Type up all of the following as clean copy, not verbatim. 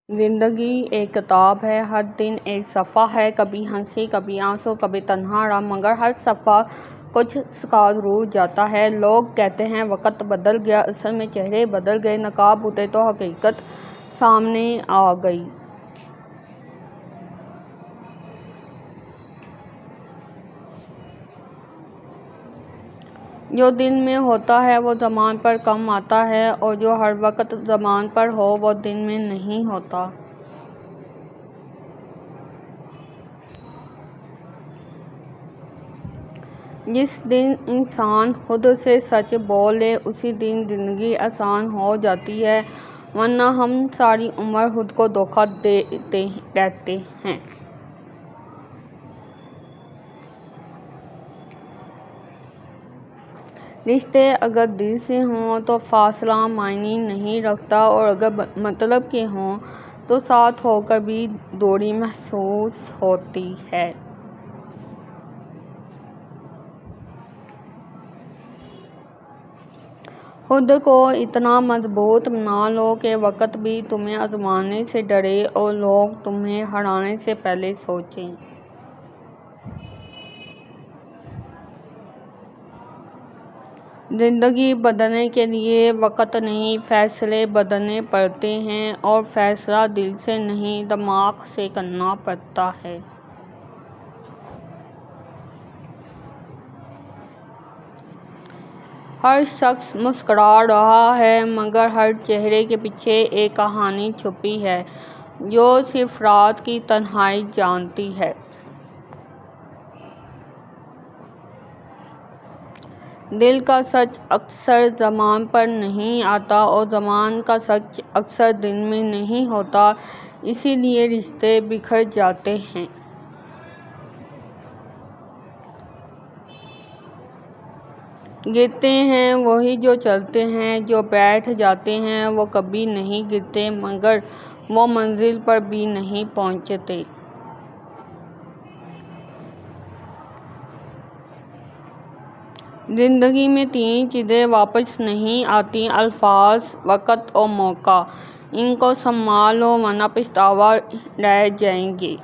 زندگی ایک کتاب ہے، ہر دن ایک صفحہ ہے، کبھی ہنسی کبھی آنسو کبھی تنہا رہا، مگر ہر صفحہ کچھ سکھا ضرور جاتا ہے۔ لوگ کہتے ہیں وقت بدل گیا، اصل میں چہرے بدل گئے، نقاب اترے تو حقیقت سامنے آ گئی۔ جو دل میں ہوتا ہے وہ زبان پر کم آتا ہے، اور جو ہر وقت زبان پر ہو وہ دل میں نہیں ہوتا۔ جس دن انسان خود سے سچ بول لے اسی دن زندگی آسان ہو جاتی ہے، ورنہ ہم ساری عمر خود کو دھوکہ دیتے رہتے ہیں۔ رشتے اگر دل سے ہوں تو فاصلہ معنی نہیں رکھتا، اور اگر مطلب کے ہوں تو ساتھ ہو کر بھی دوری محسوس ہوتی ہے۔ خود کو اتنا مضبوط بنا لو کہ وقت بھی تمہیں آزمانے سے ڈرے اور لوگ تمہیں ہرانے سے پہلے سوچیں۔ زندگی بدلنے کے لیے وقت نہیں، فیصلے بدلنے پڑتے ہیں، اور فیصلہ دل سے نہیں دماغ سے کرنا پڑتا ہے۔ ہر شخص مسکرا رہا ہے، مگر ہر چہرے کے پیچھے ایک کہانی چھپی ہے جو صرف رات کی تنہائی جانتی ہے۔ دل کا سچ اکثر زبان پر نہیں آتا، اور زبان کا سچ اکثر دل میں نہیں ہوتا، اسی لیے رشتے بکھر جاتے ہیں۔ گرتے ہیں وہی جو چلتے ہیں، جو بیٹھ جاتے ہیں وہ کبھی نہیں گرتے، مگر وہ منزل پر بھی نہیں پہنچتے۔ زندگی میں تین چیزیں واپس نہیں آتی: الفاظ، وقت اور موقع۔ ان کو سنبھال لو ورنہ پچھتاوا رہ جائے گا۔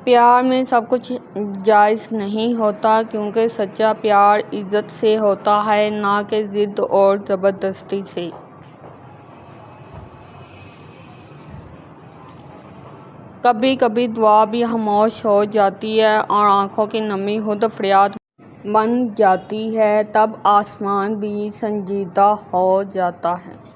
پیار میں سب کچھ جائز نہیں ہوتا، کیونکہ سچا پیار عزت سے ہوتا ہے، نہ کہ ضد اور زبردستی سے۔ کبھی کبھی دعا بھی خاموش ہو جاتی ہے، اور آنکھوں کی نمی خود فریاد بن جاتی ہے، تب آسمان بھی سنجیدہ ہو جاتا ہے۔